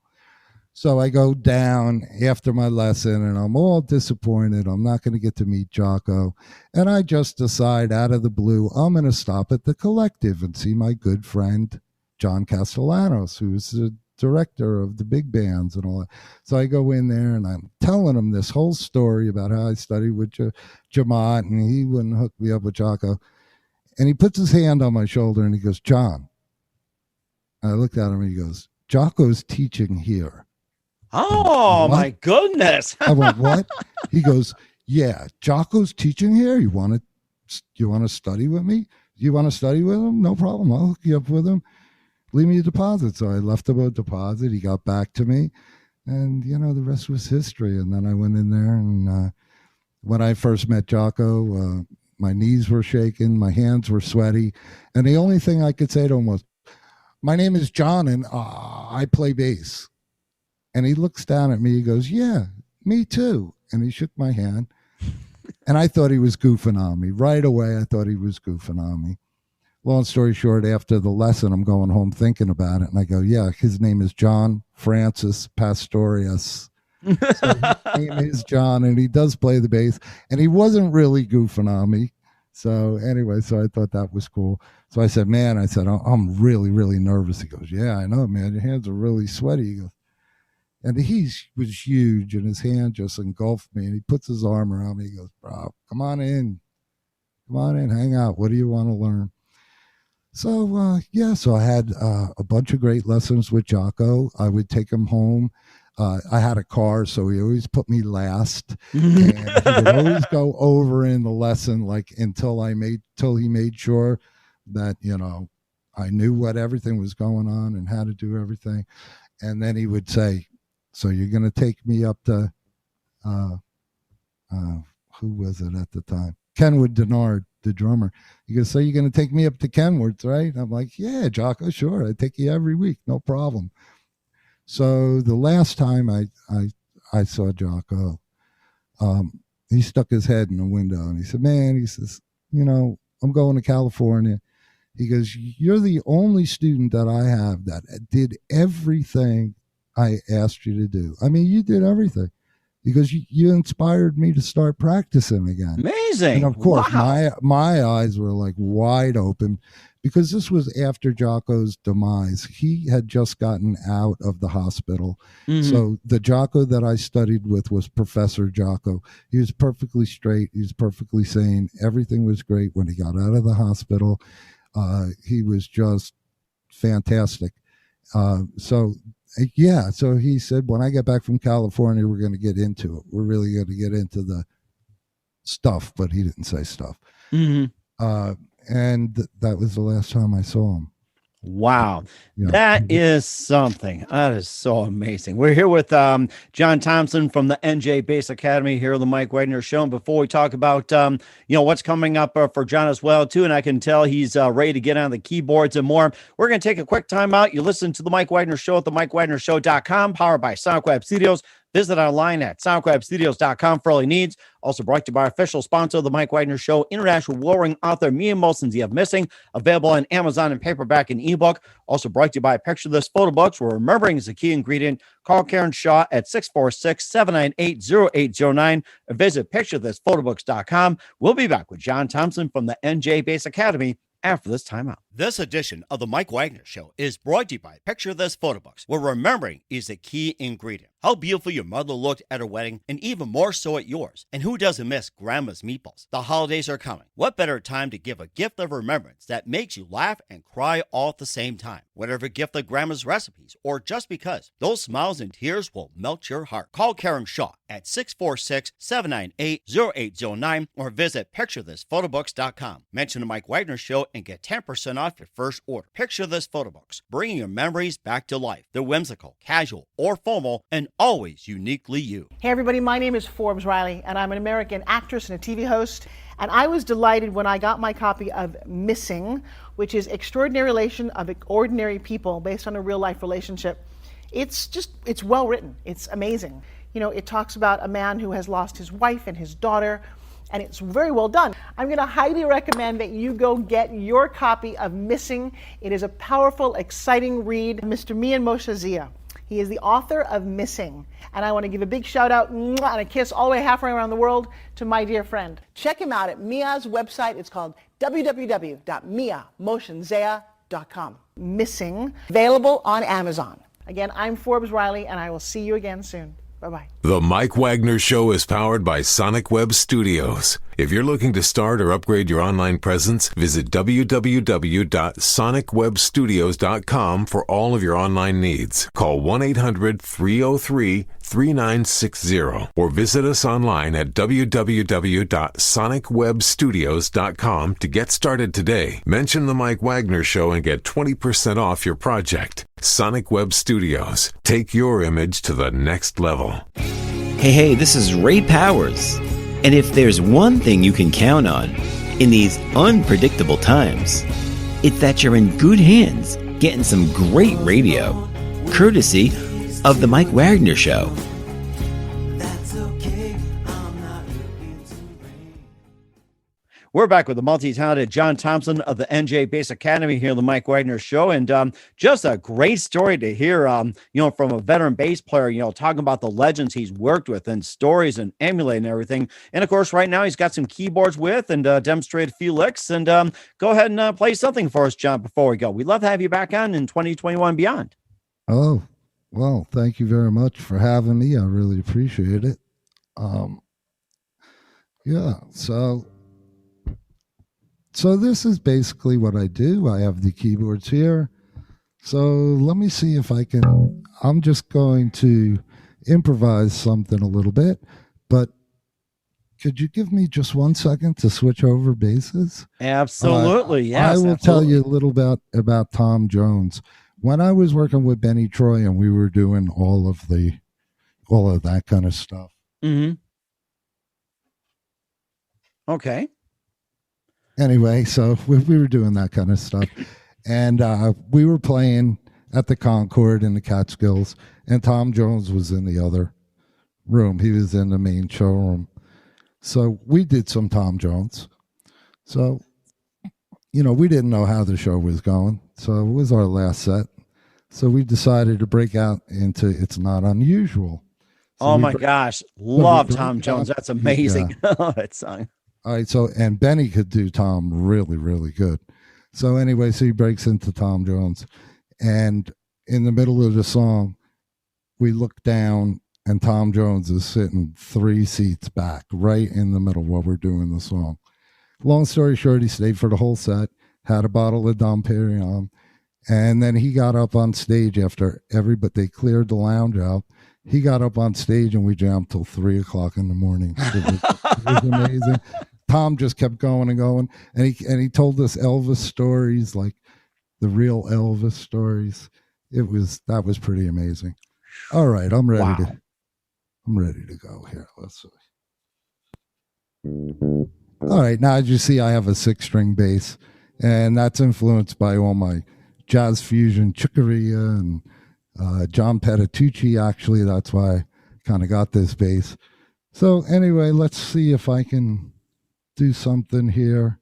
So I go down after my lesson, and I'm all disappointed. I'm not going to get to meet Jaco. And I just decide out of the blue, I'm going to stop at the Collective and see my good friend, John Castellanos, who's the director of the big bands and all that. So I go in there, and I'm telling him this whole story about how I studied with Jamont, and he wouldn't hook me up with Jaco. And he puts his hand on my shoulder, and he goes, "John." I looked at him, and he goes, "Jaco's teaching here." Oh, what? My goodness. I went, "What?" He goes, "Yeah, Jaco's teaching here. You want to study with me? You want to study with him? No problem. I'll hook you up with him. Leave me a deposit." So I left him a deposit. He got back to me, and the rest was history. And then I went in there, and when I first met Jaco, my knees were shaking, my hands were sweaty, and the only thing I could say to him was, "My name is John, and I play bass." And he looks down at me. He goes, "Yeah, me too." And he shook my hand. And I thought he was goofing on me. Right away, I thought he was goofing on me. Long story short, after the lesson, I'm going home thinking about it. And I go, "Yeah, his name is John Francis Pastorius." So his name is John, and he does play the bass. And he wasn't really goofing on me. So anyway, so I thought that was cool. So I said, "Man," I said, "I'm really, really nervous." He goes, "Yeah, I know, man. Your hands are really sweaty." He goes, and he was huge, and his hand just engulfed me. And he puts his arm around me. He goes, "Bro, come on in, hang out. What do you want to learn?" So so I had a bunch of great lessons with Jaco. I would take him home. I had a car, so he always put me last, and he would always go over in the lesson until he made sure that I knew what everything was going on and how to do everything. And then he would say, so you're going to take me up to, who was it at the time? Kenwood Denard, the drummer. He goes, so you're going to take me up to Kenwood's, right? I'm like, yeah, Jocko, sure. I take you every week. No problem. So the last time I saw Jocko, he stuck his head in the window and he said, man, he says, I'm going to California. He goes, you're the only student that I have that did everything I asked you to do. I mean, you did everything. Because you inspired me to start practicing again. Amazing. And of course, wow. my eyes were like wide open because this was after Jocko's demise. He had just gotten out of the hospital. Mm-hmm. So the Jocko that I studied with was Professor Jocko. He was perfectly straight. He was perfectly sane. Everything was great when he got out of the hospital. He was just fantastic. So he said, when I get back from California, we're going to get into it. We're really going to get into the stuff, but he didn't say stuff. Mm-hmm. And that was the last time I saw him. Wow. Yeah. That is something. That is so amazing. We're here with John Thompson from the NJ Bass Academy here on the Mike Wagner Show. And before we talk about, what's coming up for John as well, too, and I can tell he's ready to get on the keyboards and more, we're going to take a quick time out. You listen to the Mike Wagner Show at the MikeWagnerShow.com, powered by Sonic Web Studios. Visit online at sonicwebstudios.com for all your needs. Also brought to you by official sponsor of the Mike Wagner Show, international warring author Mia Molson's You Have Missing, available on Amazon in paperback and ebook. Also brought to you by Picture This Photo Books, where remembering is a key ingredient. Call Karen Shaw at 646-798-0809 or visit picturethisphotoBooks.com. We'll be back with John Thompson from the NJ Bass Academy after this timeout. This edition of the Mike Wagner Show is brought to you by Picture This Photo Books, where remembering is a key ingredient. How beautiful your mother looked at her wedding, and even more so at yours. And who doesn't miss Grandma's meatballs? The holidays are coming. What better time to give a gift of remembrance that makes you laugh and cry all at the same time? Whatever gift of Grandma's recipes, or just because, those smiles and tears will melt your heart. Call Karen Shaw at 646-798-0809 or visit picturethisphotoBooks.com. Mention the Mike Wagner Show and get 10% off your first order. Picture This Photo Books, bringing your memories back to life. They're whimsical, casual, or formal, and always uniquely you. Hey everybody, my name is Forbes Riley, and I'm an American actress and a TV host. And I was delighted when I got my copy of Missing, which is Extraordinary Relation of Ordinary People based on a real life relationship. It's well written. It's amazing. It talks about a man who has lost his wife and his daughter, and it's very well done. I'm going to highly recommend that you go get your copy of Missing. It is a powerful, exciting read. Mr. Mian Moshe Zia. He is the author of Missing. And I want to give a big shout out and a kiss all the way halfway around the world to my dear friend. Check him out at Mia's website. It's called www.miamotionsea.com. Missing, available on Amazon. Again, I'm Forbes Riley, and I will see you again soon. Bye-bye. The Mike Wagner Show is powered by Sonic Web Studios. If you're looking to start or upgrade your online presence, visit www.sonicwebstudios.com for all of your online needs. Call 1-800-303-3960 or visit us online at www.sonicwebstudios.com to get started today. Mention the Mike Wagner Show and get 20% off your project. Sonic Web Studios. Take your image to the next level. Hey, this is Ray Powers. And if there's one thing you can count on in these unpredictable times, it's that you're in good hands getting some great radio, courtesy of The Mike Wagner Show. We're back with the multi-talented John Thompson of the NJ Bass Academy here on the Mike Wagner Show. And just a great story to hear, from a veteran bass player, talking about the legends he's worked with and stories and emulating everything. And of course, right now he's got some keyboards with and demonstrated a few licks. And go ahead and play something for us, John, before we go. We'd love to have you back on in 2021 and beyond. Oh, well, thank you very much for having me. I really appreciate it. So this is basically what I do. I have the keyboards here. So let me see if I can, I'm just going to improvise something a little bit, but could you give me just 1 second to switch over basses? Absolutely, yes. I will tell you a little bit about Tom Jones. when I was working with Benny Troy and we were doing all of that kind of stuff. Mm-hmm. Okay. Anyway, so we were doing that kind of stuff, and we were playing at the Concord in the Catskills, and Tom Jones was in the other room. He was in the main showroom. So we did some Tom Jones. So, we didn't know how the show was going. So it was our last set. So we decided to break out into It's Not Unusual. So oh my gosh. Love Tom Jones. That's amazing. Yeah. That song. All right. So, and Benny could do Tom really, really good. So anyway, so he breaks into Tom Jones. And in the middle of the song, we look down and Tom Jones is sitting 3 seats back, right in the middle while we're doing the song. Long story short, he stayed for the whole set, had a bottle of Dom Perignon, and then he got up on stage after but they cleared the lounge out. He got up on stage and we jammed till 3 o'clock in the morning. It was amazing. Tom just kept going and going, and he told us Elvis stories, like the real Elvis stories. That was pretty amazing. All right, I'm ready to go here. Let's see. All right, now as you see, I have a 6-string bass, and that's influenced by all my jazz fusion chicoria and John Petitucci. Actually, that's why I kind of got this bass. So anyway, let's see if I can do something here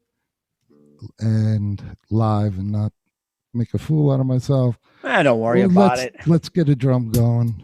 and live and not make a fool out of myself. Don't worry about it. Let's get a drum going.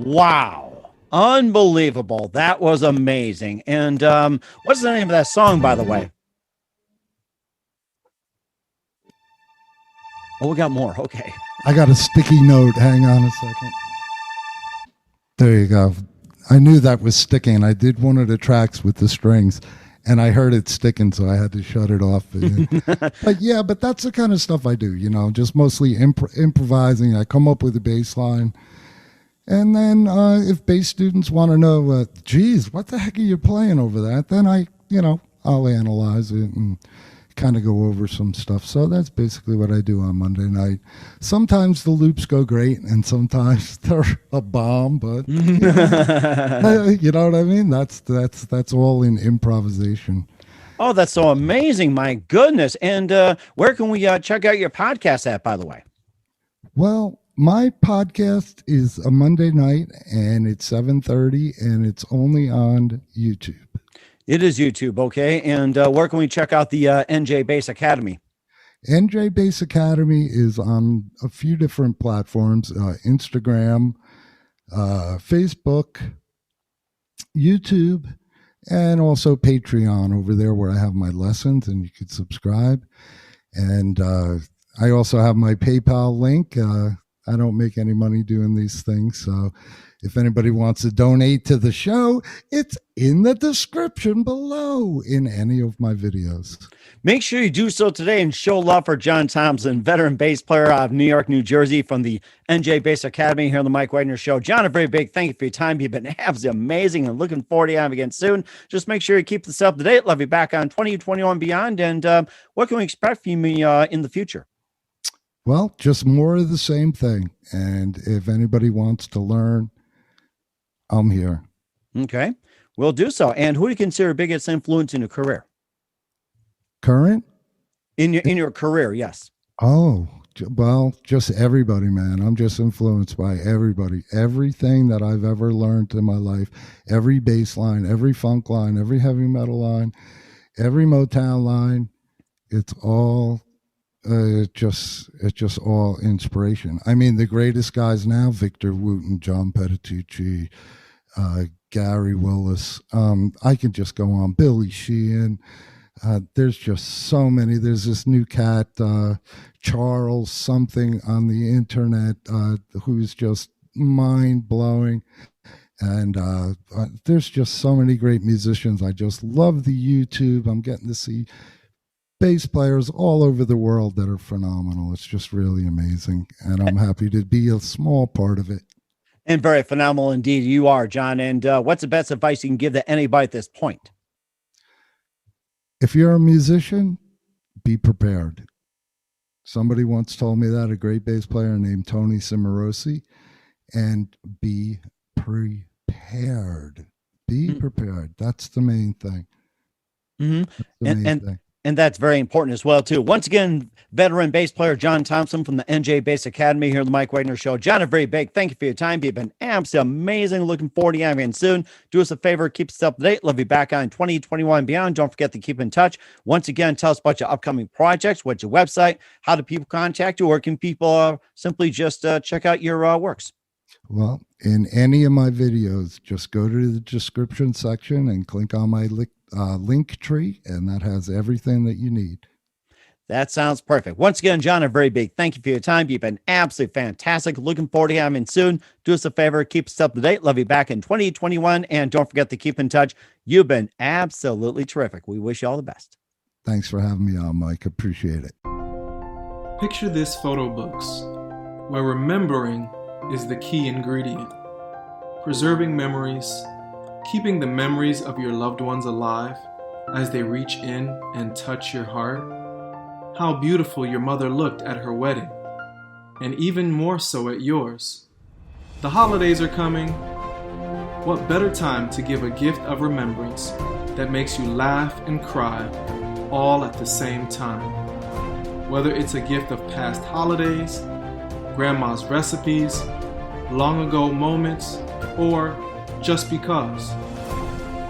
Wow. Unbelievable. That was amazing. And what's the name of that song, by the way? Oh, we got more. Okay. I got a sticky note. Hang on a second. There you go. I knew that was sticking. I did one of the tracks with the strings, and I heard it sticking, so I had to shut it off. But that's the kind of stuff I do, just mostly improvising. I come up with a bass line. And then if bass students want to know, geez, what the heck are you playing over that? Then I'll analyze it and kind of go over some stuff. So that's basically what I do on Monday night. Sometimes the loops go great, and sometimes they're a bomb. But you know what I mean? That's all in improvisation. Oh, that's so amazing! My goodness! And where can we check out your podcast at? By the way, well, my podcast is a Monday night, and it's 7:30, and it's only on YouTube. It is YouTube, okay. And where can we check out the NJ Bass Academy? NJ Bass Academy is on a few different platforms, Instagram, Facebook, YouTube, and also Patreon over there where I have my lessons, and you can subscribe. And I also have my PayPal link. I don't make any money doing these things, so if anybody wants to donate to the show, it's in the description below in any of my videos. Make sure you do so today and show love for John Thompson, veteran bass player out of New York, New Jersey, from the NJ Bass Academy here on the Mike Wagner Show. John, a very big thank you for your time. You've been absolutely amazing, and looking forward to having you again soon. Just make sure you keep this up to date. Love you back on 2021 beyond. And what can we expect from you in the future? Well, just more of the same thing. And if anybody wants to learn, I'm here. Okay, we'll do so. And who do you consider biggest influence in your career? Current? In your career, yes. Oh, well, just everybody, man. I'm just influenced by everybody. Everything that I've ever learned in my life, every bass line, every funk line, every heavy metal line, every Motown line, it's all just all inspiration. I mean, the greatest guys now, Victor Wooten, John Petitucci, Gary Willis. I can just go on. Billy Sheehan. There's just so many. There's this new cat, Charles something on the internet, who's just mind-blowing. And there's just so many great musicians. I just love the YouTube. I'm getting to see bass players all over the world that are phenomenal. It's just really amazing. And I'm happy to be a small part of it. And very phenomenal indeed you are, John. And what's the best advice you can give to anybody at this point? If you're a musician, be prepared. Somebody once told me that, a great bass player named Tony Cimarosi, and be prepared. Be prepared. That's the main thing. Mm-hmm. And that's very important as well, too. Once again, veteran bass player John Thompson from the NJ Bass Academy here on the Mike Wagner Show. John, a very big thank you for your time. You've been absolutely amazing. Looking forward to having you soon. Do us a favor, keep us up to date. Love you back on 2021 and beyond. Don't forget to keep in touch. Once again, tell us about your upcoming projects. What's your website? How do people contact you? Or can people simply just check out your works? Well, in any of my videos, just go to the description section and click on my link tree, and that has everything that you need. That sounds perfect. Once again, John, a very big thank you for your time. You've been absolutely fantastic. Looking forward to having you soon. Do us a favor, keep us up to date. Love you back in 2021, and don't forget to keep in touch. You've been absolutely terrific. We wish you all the best. Thanks for having me on, Mike. Appreciate it. Picture this photo books, where remembering is the key ingredient. Preserving memories, keeping the memories of your loved ones alive as they reach in and touch your heart. How beautiful your mother looked at her wedding, and even more so at yours. The holidays are coming. What better time to give a gift of remembrance that makes you laugh and cry all at the same time. Whether it's a gift of past holidays, grandma's recipes, long ago moments, or just because,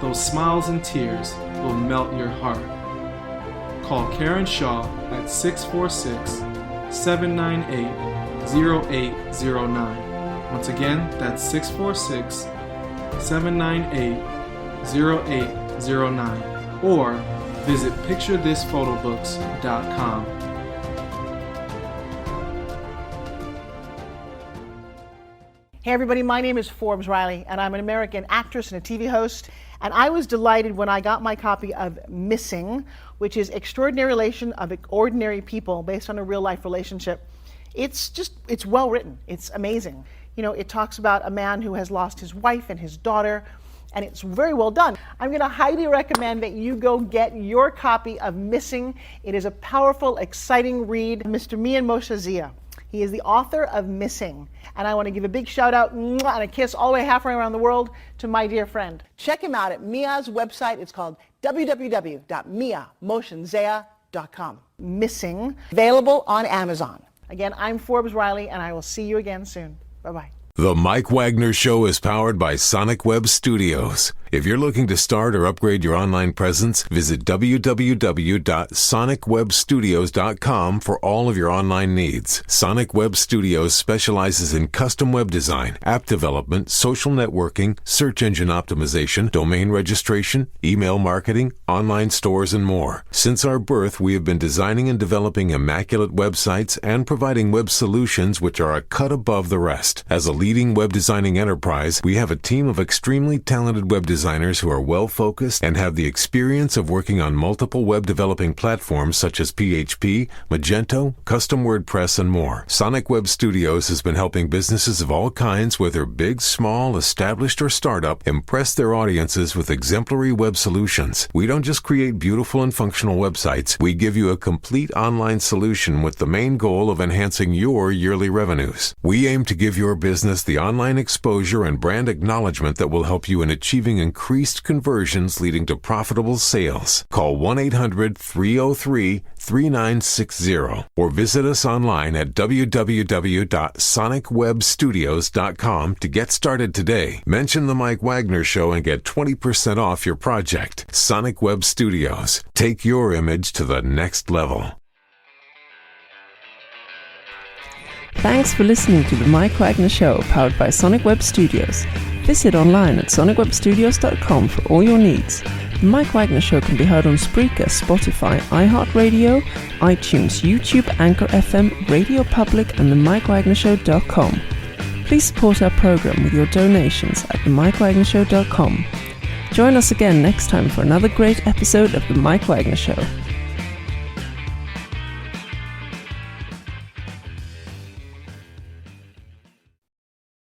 those smiles and tears will melt your heart. Call Karen Shaw at 646-798-0809. Once again, that's 646-798-0809. Or visit picturethisphotobooks.com. Hey everybody, my name is Forbes Riley, and I'm an American actress and a TV host. And I was delighted when I got my copy of Missing, which is Extraordinary Relation of Ordinary People based on a real life relationship. It's well written. It's amazing. You know, it talks about a man who has lost his wife and his daughter, and it's very well done. I'm going to highly recommend that you go get your copy of Missing. It is a powerful, exciting read. Mr. Mian Moshe Zia. He is the author of Missing. And I want to give a big shout out and a kiss all the way halfway around the world to my dear friend. Check him out at Mia's website. It's called www.miamotionzea.com. Missing, available on Amazon. Again, I'm Forbes Riley, and I will see you again soon. Bye-bye. The Mike Wagner Show is powered by Sonic Web Studios. If you're looking to start or upgrade your online presence, visit www.sonicwebstudios.com for all of your online needs. Sonic Web Studios specializes in custom web design, app development, social networking, search engine optimization, domain registration, email marketing, online stores, and more. Since our birth, we have been designing and developing immaculate websites and providing web solutions which are a cut above the rest. As a leading web designing enterprise, we have a team of extremely talented web designers who are well-focused and have the experience of working on multiple web developing platforms such as PHP, Magento, Custom WordPress, and more. Sonic Web Studios has been helping businesses of all kinds, whether big, small, established, or startup, impress their audiences with exemplary web solutions. We don't just create beautiful and functional websites. We give you a complete online solution with the main goal of enhancing your yearly revenues. We aim to give your business the online exposure and brand acknowledgement that will help you in achieving increased conversions leading to profitable sales. Call 1-800-303-3960 or visit us online at www.sonicwebstudios.com to get started today. Mention the Mike Wagner Show and get 20% off your project. Sonic Web Studios. Take your image to the next level. Thanks for listening to the Mike Wagner Show, powered by Sonic Web Studios. Visit online at sonicwebstudios.com for all your needs. The Mike Wagner Show can be heard on Spreaker, Spotify, iHeartradio, iTunes, YouTube, Anchor FM, Radio Public, and themikewagnershow.com. Please support our program with your donations at themikewagnershow.com. Join us again next time for another great episode of The Mike Wagner Show.